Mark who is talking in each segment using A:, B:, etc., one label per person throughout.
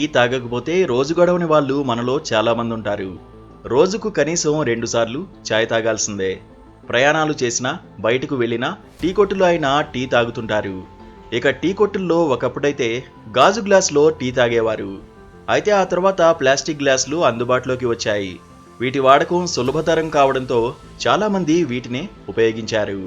A: Tea తాగకపోతే రోజు గడవని వాళ్ళు మనలో చాలా మంది ఉంటారు. రోజుకు కనీసం 2 సార్లు చాయ్ తాగాల్సిందే. ప్రయాణాలు చేసినా, బయటకు వెళ్ళినా టీ కొట్టులో అయినా టీ తాగుతుంటారు. ఇక టీ కొట్టుల్లో ఒకప్పుడైతే గాజు గ్లాసులో టీ తాగేవారు. అయితే ఆ తర్వాత ప్లాస్టిక్ గ్లాసులు అందుబాటులోకి వచ్చాయి. వీటి వాడకం సులభతరం కావడంతో చాలామంది వీటినే ఉపయోగించారు.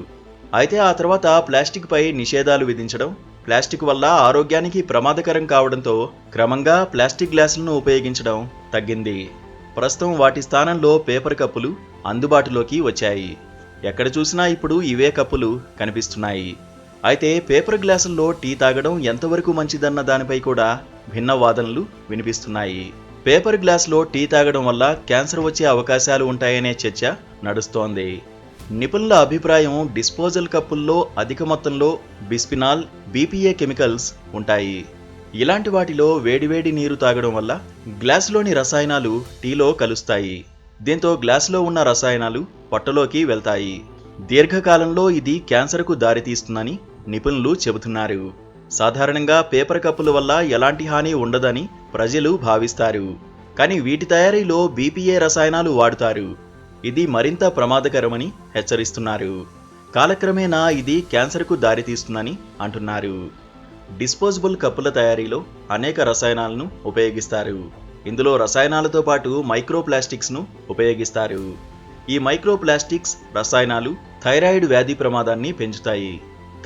A: అయితే ఆ తర్వాత ప్లాస్టిక్ పై నిషేధాలు విధించడం, ప్లాస్టిక్ వల్ల ఆరోగ్యానికి ప్రమాదకరం కావడంతో క్రమంగా ప్లాస్టిక్ గ్లాసులను ఉపయోగించడం తగ్గింది. ప్రస్తుతం వాటి స్థానంలో పేపర్ కప్పులు అందుబాటులోకి వచ్చాయి. ఎక్కడ చూసినా ఇప్పుడు ఇవే కప్పులు కనిపిస్తున్నాయి. అయితే పేపర్ గ్లాసుల్లో టీ తాగడం ఎంతవరకు మంచిదన్న దానిపై కూడా భిన్న వాదనలు వినిపిస్తున్నాయి. పేపర్ గ్లాసులో టీ తాగడం వల్ల క్యాన్సర్ వచ్చే అవకాశాలు ఉంటాయనే చర్చ నడుస్తోంది. నిపుణుల అభిప్రాయం డిస్పోజల్ కప్పుల్లో అధిక మొత్తంలో బిస్ఫినాల్, బీపీఏ కెమికల్స్ ఉంటాయి. ఇలాంటి వాటిలో వేడివేడి నీరు తాగడం వల్ల గ్లాసులోని రసాయనాలు టీలో కలుస్తాయి. దీంతో గ్లాసులో ఉన్న రసాయనాలు పొట్టలోకి వెళ్తాయి. దీర్ఘకాలంలో ఇది క్యాన్సర్కు దారితీస్తుందని నిపుణులు చెబుతున్నారు. సాధారణంగా పేపర్ కప్పుల వల్ల ఎలాంటి హాని ఉండదని ప్రజలు భావిస్తారు. కానీ వీటి తయారీలో బీపీఏ రసాయనాలు వాడుతారు. ఇది మరింత ప్రమాదకరమని హెచ్చరిస్తున్నారు. కాలక్రమేణా ఇది క్యాన్సర్కు దారితీస్తుందని అంటున్నారు. డిస్పోజబుల్ కప్పుల తయారీలో అనేక రసాయనాలను ఉపయోగిస్తారు. ఇందులో రసాయనాలతో పాటు మైక్రోప్లాస్టిక్స్ను ఉపయోగిస్తారు. ఈ మైక్రోప్లాస్టిక్స్ రసాయనాలు థైరాయిడ్ వ్యాధి ప్రమాదాన్ని పెంచుతాయి.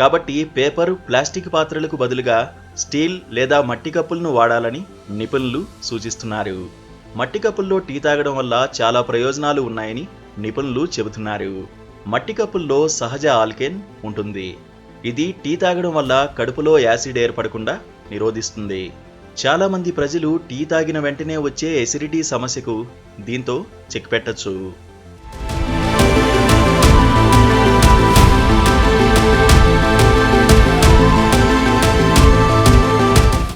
A: కాబట్టి పేపర్, ప్లాస్టిక్ పాత్రలకు బదులుగా స్టీల్ లేదా మట్టి కప్పులను వాడాలని నిపుణులు సూచిస్తున్నారు. మట్టి కప్పుల్లో టీ తాగడం వల్ల చాలా ప్రయోజనాలు ఉన్నాయని నిపుణులు చెబుతున్నారు. మట్టి కప్పుల్లో సహజ ఆల్కేన్ ఉంటుంది. ఇది టీ తాగడం వల్ల కడుపులో యాసిడ్ ఏర్పడకుండా నిరోధిస్తుంది. చాలా మంది ప్రజలు టీ తాగిన వెంటనే వచ్చే ఎసిడిటీ సమస్యకు దీంతో చెక్ పెట్టొచ్చు.